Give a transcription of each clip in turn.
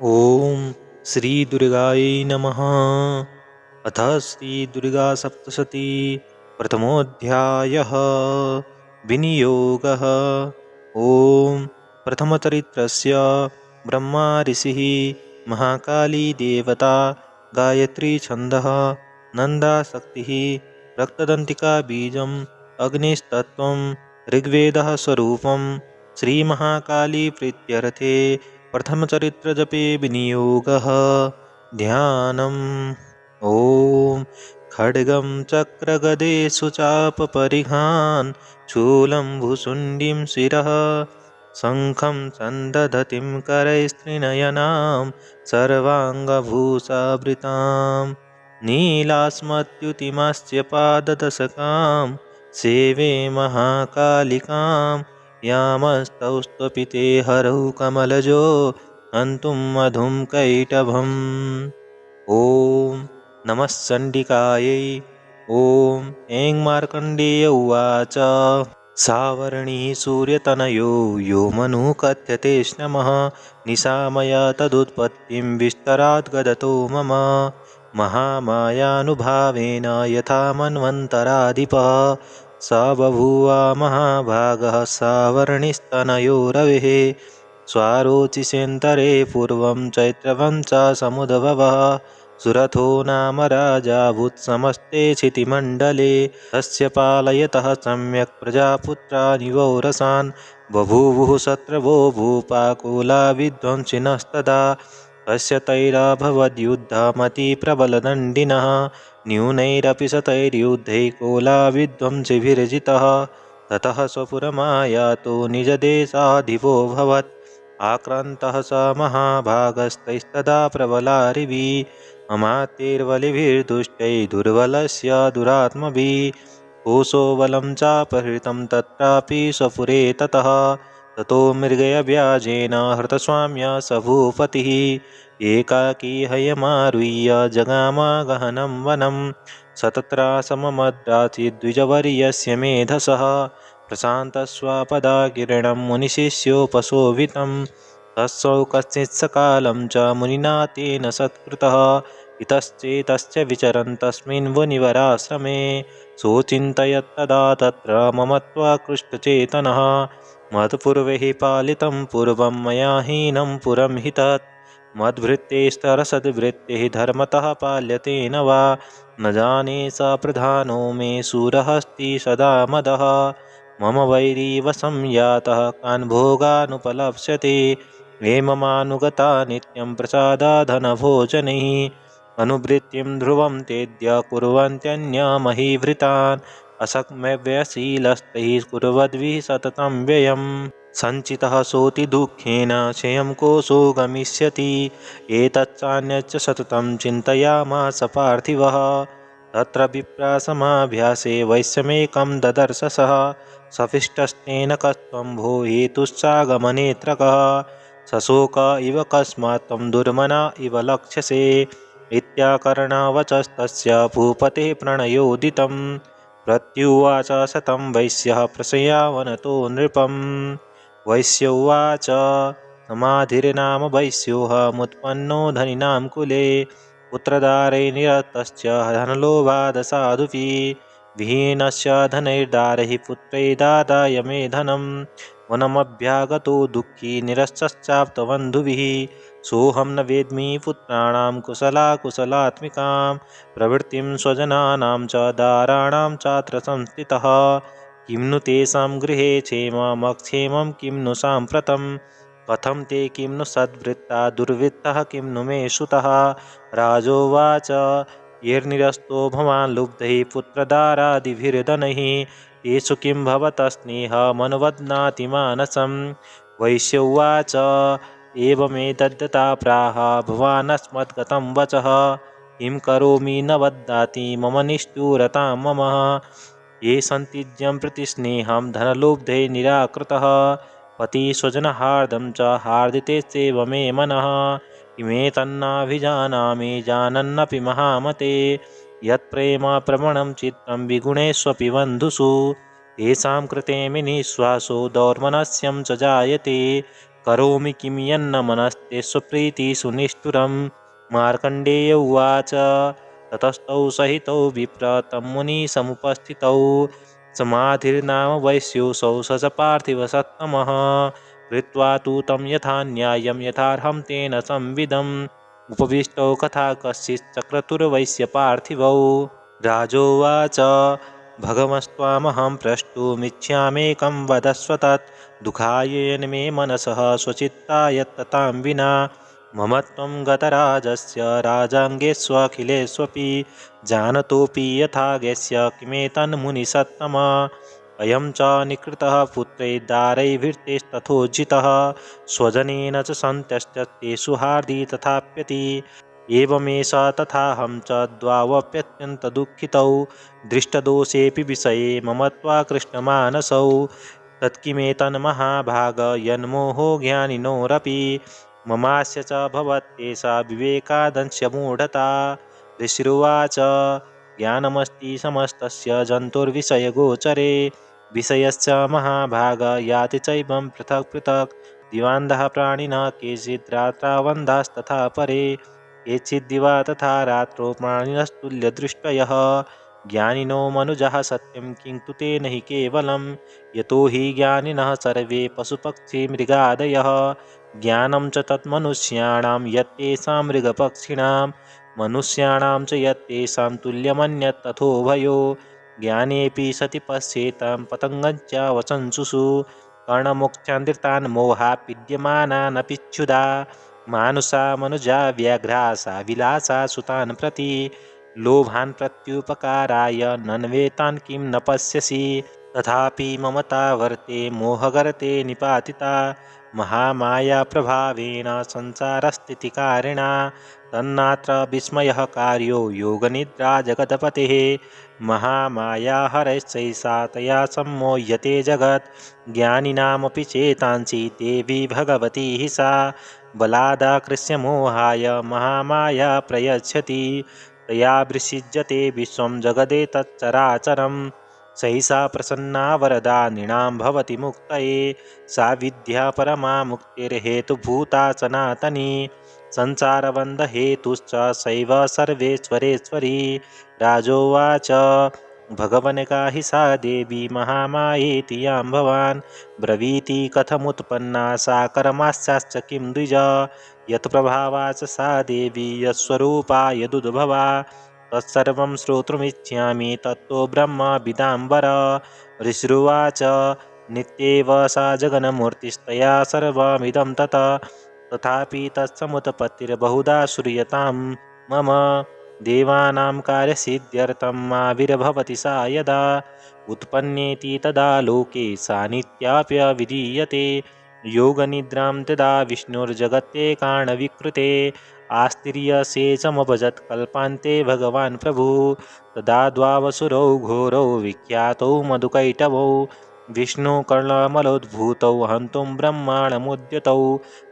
ॐ श्रीदुर्गायै नमः। अथ श्रीदुर्गासप्तशती प्रथमोऽध्यायः। विनियोगः। ॐ प्रथमचरित्रस्य ब्रह्मा ऋषिः, महाकाली देवता, गायत्री छन्दः, नन्दाशक्तिः, रक्तदन्तिका बीजम्, अग्निस्तत्त्वं, ऋग्वेदः स्वरूपं। श्रीमहाकाली प्रीत्यर्थे प्रथमचरित्रजपे विनियोगः। ध्यानम्। ॐ खड्गं चक्रगदेषु चापपरिघान्, शूलं भुशुण्डीं शिरः, शङ्खं सन्दधतिं करैस्त्रिनयनां, सर्वाङ्गभूषावृतां, नीलास्मद्युतिमास्य पाददशकां, सेवे महाकालिकां, यामस्तौस्त्वपिते हरौ कमलजो, हन्तुं मधुं कैटभम्। ॐ नमः चण्डिकायै। ॐ ऐं मार्कण्डेय उवाच। सावर्णी सूर्यतनयो यो मनुः कथ्यते स्नमः, निशामया तदुत्पत्तिं विस्तरात् गदतो मम, महामायानुभावेन यथा मन्वन्तराधिपः, स बभूव महाभागः सावर्णिस्तनयो रविः, स्वारोचिषेन्तरे पूर्वं चैत्रवंशसमुद्भवः, सुरथो नाम राजा भूत्समस्ते क्षितिमण्डले, तस्य पालयतः सम्यक् प्रजापुत्रानिवौरसान्, बभूवुः शत्रवो भूपाकुला विध्वंसिनस्तदा, तस्य तैरभवद्युद्धमतिप्रबलदण्डिनः, न्यूनैरपि शतैर्युद्धैः कोलाविध्वंसिभिर्जितः, ततः स्वपुरमायातो निजदेशाधिपोऽभवत्, आक्रान्तः स महाभागस्तैस्तदा प्रबलारिभिः, अमात्यैर्बलिभिर्दुष्टैः दुर्बलस्य दुरात्मभिः, कोशो बलं चापहृतं तत्रापि स्वपुरे ततः, ततो मृगयव्याजेन हृतस्वाम्या स भूपतिः, एकाकी हयमारुह्य जगाम गहनं वनं, स तत्रासममद्राचिद्विजवर्यस्य मेधसः, प्रशान्तस्वपदाकिरणं मुनिशिष्योपशोभितं, तत्सौ कश्चित् सकालं च मुनिना तेन सत्कृतः, इतश्चेतश्च विचरन् तस्मिन् मुनिवराश्रमे, सोचिन्तयत्तदा तत्र ममत्वाकृष्टचेतनः, मत्पूर्वैः पालितं पूर्वं मया हीनं पुरं हि तत्, मद्भृत्यैस्तरसद्भृत्यैः धर्मतः पाल्यते न वा, न जाने स प्रधानो मे शूरहस्ति सदा मदः, मम वैरी वशं यातः कान् भोगानुपलप्स्यते, हेममानुगता नित्यं प्रसादाधनभोजनैः, अनुवृत्तिं ध्रुवं तेद्य कुर्वन्त्यन्यमहीभृतान्, असक्म्यव्ययशीलस्तैः कुर्वद्भिः सततं व्ययं, सञ्चितः सोऽति दुःखेन क्षयं कोशो गमिष्यति, एतच्चान्यच्च सततं चिन्तयामास पार्थिवः, तत्र विप्रासमाभ्यासे वैश्यमेकं ददर्श सः, सफिष्टस्तेन कस्त्वं भो हेतुश्चागमनेऽत्र कः, सशोक इव कस्मात् त्वं दुर्मना इव लक्ष्यसे, इत्याकर्णवचस्तस्य भूपतेः प्रणयोदितं, प्रत्युवाच शतं वैश्यः प्रशयावनतो नृपम्। वैश्य उवाच। समाधिर्नाम वैश्योऽहमुत्पन्नो धनिनां कुले, पुत्रदारे निरतश्च धनलोभादसाधुभिः, विहीनस्य धनैर्दारैः पुत्रैः दादाय मे धनं, वनमभ्यागतो दुःखी निरश्चाप्तबन्धुभिः, सोऽहं न वेद्मि पुत्राणां कुशलाकुशलात्मिकां, प्रवृत्तिं स्वजनानां च दाराणां चात्र संस्थितः, किं नु तेषां गृहे क्षेममक्षेमं किं नु साम्प्रतं, कथं ते किं नु सद्वृत्ता दुर्वृत्तः किं नु मे सुतः। राजोवाच। येर्निरस्तो भवान् लुब्धैः पुत्रदारादिभिर्धनैः, तेषु किं भवतः स्नेहमनुवदनाति मानसं। वैश्य उवाच। एवमेतद्यथा प्राह भवानस्मद्गतं वचः, किं करोमि न वदति मम निष्ठुरतां मम, ये सन्तीज्यं प्रति स्नेहं धनलोब्धे निराकृतः, पतिस्वजनहार्दं च हार्दितेत्येव मे मनः, किमेतन्नाभिजानामि जानन्नपि महामते, यत्प्रेमप्रवणं चित्तं विगुणेष्वपि बन्धुषु, तेषां कृते मे निःश्वासो दौर्मनस्यं च जायते, करोमि किं यन्न मनस्ते स्वप्रीतिषु निष्ठुरं। मार्कण्डेय उवाच ततस्तौ सहितौ विप्र तं मुनिसमुपस्थितौ समाधिर्नाम वैश्योऽसौ स च पार्थिवसत्तमः कृत्वा तु तं यथा न्यायं यथार्हं तेन संविदम् उपविष्टौ कथा कश्चित् चक्रतुर्वैश्यपार्थिवौ। राजोवाच भगवस्त्वामहं प्रष्टुमिच्छामेकं वदस्व तत् दुःखाय येन मे मनसः स्वचित्ता यत्ततां विना मम त्वं गतराजस्य राजाङ्गेष्वखिलेष्वपि जानतोऽपि यथाज्ञस्य किमेतन्मुनिसत्तम अयं च निकृतः पुत्रैः दारैर्भृत्यैस्तथोज्झितः स्वजनेन च सन्त्यस्तेषु हार्दि तथाप्यति एवमेष तथाहं च द्वावप्यत्यन्तदुःखितौ दृष्टदोषेऽपि विषये मम त्वाकृष्णमानसौ तत्किमेतन्महाभाग यन्मोहो ज्ञानिनोरपि ममास्य च भवत्येषा विवेकादंशमूढता। ऋषिरुवाच ज्ञानमस्ति समस्तस्य जन्तुर्विषयगोचरे विषयश्च महाभाग याति चैवं पृथक् पृथक् दिवान्धः प्राणिनः केचित् रात्रावन्धास्तथा परे केचिद्दिवा तथा रात्रौ प्राणिनस्तुल्यदृष्टयः ज्ञानिनो मनुजः सत्यं किन्तु तेन हि केवलं यतो हि ज्ञानिनः सर्वे पशुपक्षिमृगादयः ज्ञानं च तन्मनुष्याणां यत्तेषां मृगपक्षिणां मनुष्याणां च यत्तेषां तुल्यमन्यत् तथोभयो ज्ञानेऽपि सति पश्येतां पतङ्गञ्च वचंसुषु कर्णमोक्षान्धृतान् मोहा पीड्यमानानपि क्षुधा मानुषा मनुजा व्याघ्रासा विलासा सुतान् प्रति लोभान् प्रत्युपकाराय नन्वेतान् किं न पश्यसि तथापि ममता वर्ते मोहगर्ते निपातिता महामाया प्रभावेन संसारस्थितिकारिणा तन्नात्र विस्मयः कार्यो योगनिद्रा जगत्पतेः महामाया हरैश्चैषा तया सम्मोह्यते जगत् ज्ञानिनामपि चेतांसि देवी भगवती हि सा बलादाकृष्य मोहाय महामाया प्रयच्छति तया विसृज्यते विश्वं जगदेतच्चराचरं सैषा प्रसन्ना वरदा नृणां भवति मुक्तये सा विद्या परमा मुक्तिर्हेतुभूता सनातनी संसारबन्धहेतुश्च सैव सर्वेश्वरेश्वरी। राजोवाच भगवन् का हि सा देवी महामायेति यां भवान् ब्रवीति कथमुत्पन्ना सा कर्मास्याश्च किं द्विज यत्प्रभावा च सा देवी यत्स्वरूपा यदुद्भवा तत्सर्वं श्रोतुमिच्छामि तत्तो ब्रह्म विदाम्बर। ऋषिरुवाच नित्येव सा जगन्मूर्तिस्तया सर्वमिदं ततः तथापि तत्समुत्पत्तिर्बहुधा श्रूयतां मम देवानां कार्यसिद्ध्यर्थम् आविर्भवति सा यदा उत्पन्नेति तदा लोके सा नित्याप्यविधीयते योगनिद्रां तदा विष्णुर्जगत्ते कारणविकृते आस्तिर्यशेषमभजत् कल्पान्ते भगवान् प्रभुः तदा द्वावसुरौ घोरौ विख्यातौ मधुकैटवौ विष्णुकर्णमलोद्भूतौ हन्तुं ब्रह्माणमुद्यतौ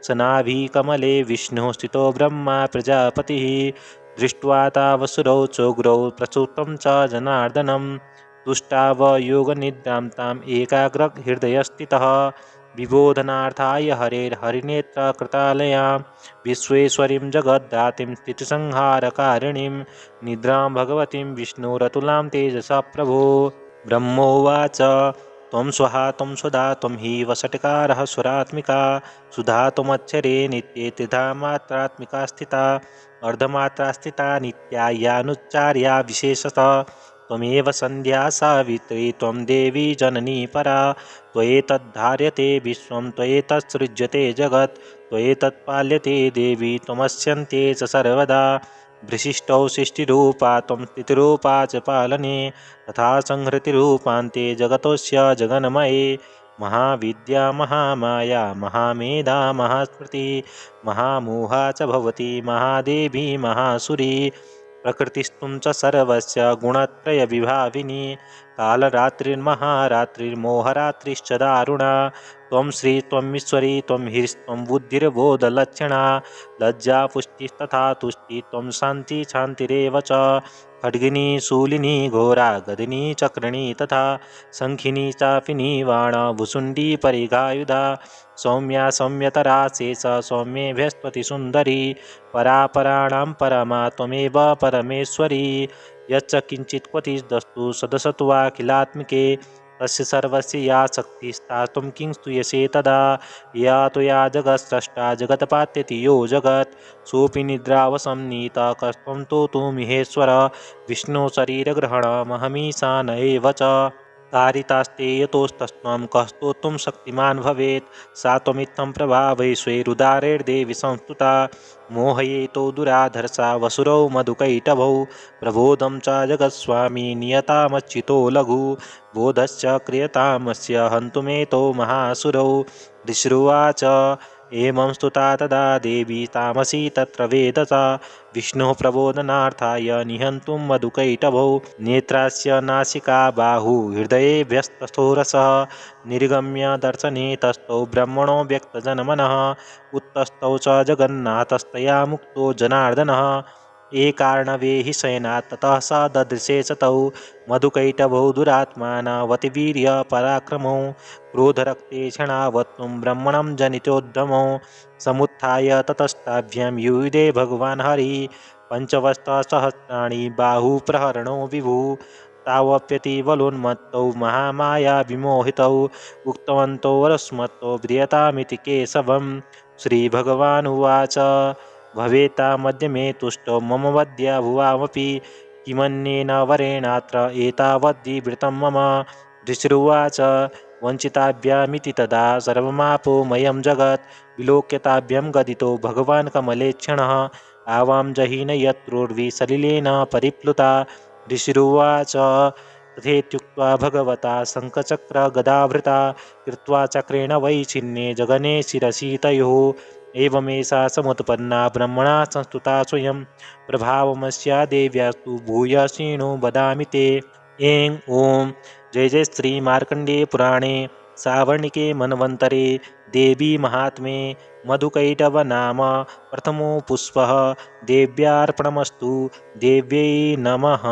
सनाभिकमले विष्णुः स्थितो ब्रह्मा प्रजापतिः दृष्ट्वा तावसुरौ चोग्रौ प्रसूतं च जनार्दनं तुष्टावयोगनिद्रां ताम् एकाग्रहृदयस्थितः विबोधनार्थाय हरेर्हरिनेत्रकृतालयां विश्वेश्वरीं जगद्धात्रीं स्थितिसंहारकारिणीं निद्रां भगवतीं विष्णुरतुलां तेजसा प्रभो। ब्रह्मोवाच त्वं स्वहा त्वं स्वधा त्वं हि वषट्कारः स्वरात्मिका सुधा त्वमक्षरे नित्ये त्रिधा मात्रात्मिका स्थिता अर्धमात्रा स्थिता नित्या यानुच्चार्या विशेषतः त्वमेव सन्ध्या सावित्री त्वं देवी जननी परा त्वयेतद्धार्यते विश्वं त्वयेतत्सृज्यते जगत् त्वयेतत्पाल्यते देवी त्वमस्यन्ते च सर्वदा विशिष्टौ सृष्टिरूपा त्वं स्थितिरूपा च पालने तथा संहृतिरूपान्ते जगतोऽस्य जगन्मये महाविद्या महामाया महामेधा महास्मृति महामोहा च भवति महादेवी महासुरी प्रकृतिस्तुं च सर्वस्य गुणत्रयविभाविनी कालरात्रिर्महारात्रिर्मोहरात्रिश्च दारुणा त्वं श्री त्वमीश्वरी त्वं ह्रीस्त्वं बुद्धिर्बोधलक्षणा लज्जा पुष्टिस्तथा तुष्टि त्वं शान्ति शान्तिरेव च खड्गिनी शूलिनी घोरा गदिनी चक्रिणी तथा शङ्खिनी चापिनी वाण भुसुण्डी परिघायुधा सौम्या सौम्यतरा शेष सौम्ये बृहस्पति सुन्दरी परापराणां परमा त्वमेव परमेश्वरी यच्च किञ्चित् क्वचिदस्तु सदसत्त्वाखिलात्मिके तस्य सर्वस्य या शक्तिस्तात्वं किं स्तूयसे तदा या त्वया जगत्स्रष्टा जगत्पात्यति यो जगत् सोऽपि निद्रावसंनीतः कस्त्वं तु महेश्वर विष्णु शरीरग्रहणमहमीशान एव च कारितास्ते यतोस्तस्त्वं कस्तोत्तुं शक्तिमान् भवेत् सा त्वमित्थं प्रभावैश्वैरुदारैर्देवि संस्तुता मोहयेतो दुराधर्षा वसुरौ मधुकैटभौ प्रबोधं च जगत्स्वामी नियतामच्युतो लघु बोधश्च क्रियतामस्य हन्तुमेतो महासुरौ ऋषिरुवाच एवं स्तुता तदा देवी तामसी तत्र वेदसा विष्णुः प्रबोधनार्थाय निहन्तुं मधुकैटभौ नेत्रास्य नासिका बाहु हृदये व्यस्तस्थो रसः निर्गम्य दर्शने तस्थौ ब्रह्मणो व्यक्तजनमनः उत्तस्थौ च जगन्नाथस्तया मुक्तो जनार्दनः एकार्णवे हि शयनात् ततः स ददृशे च तौ मधुकैटभौ दुरात्मानवतिवीर्य पराक्रमौ क्रोधरक्ते क्षणावत्तुं ब्रह्मणं जनितोद्यमौ समुत्थाय ततस्ताभ्यां युयुधे भगवान् हरिः पञ्चवस्त्रसहस्राणि बाहुप्रहरणो विभुः तावप्यतिबलोन्मत्तौ महामाया विमोहितौ उक्तवन्तौ वरस्मत्तौ प्रियतामिति केशवं श्रीभगवानुवाच भवेतामद्य मे तुष्टो मम वद्या भुवामपि किमन्येन वरेणात्र एतावद्विवृतं मम ऋषिरुवाच वञ्चिताभ्यामिति तदा सर्वमापोमयं जगत् विलोक्यताभ्यं गदितो भगवान् कमलेक्षणः आवां जहीन यत्रोर्विसलिलेन परिप्लुता ऋषिरुवाच तथेत्युक्त्वा भगवता शङ्खचक्रगदाभृता कृत्वा चक्रेण वै छिन्ने जगने शिरसि तयोः एवमेषा समुत्पन्ना ब्रह्मणा संस्तुता स्वयं प्रभावमस्या देव्यास्तु भूय शृणु वदामि ते ऐं ॐ जय जय श्री मार्कण्डेय पुराणे सावर्णिके मन्वन्तरे देवी महात्म्ये मधुकैटभ नाम प्रथमो पुष्पः देव्यार्पणमस्तु देव्यै नमः।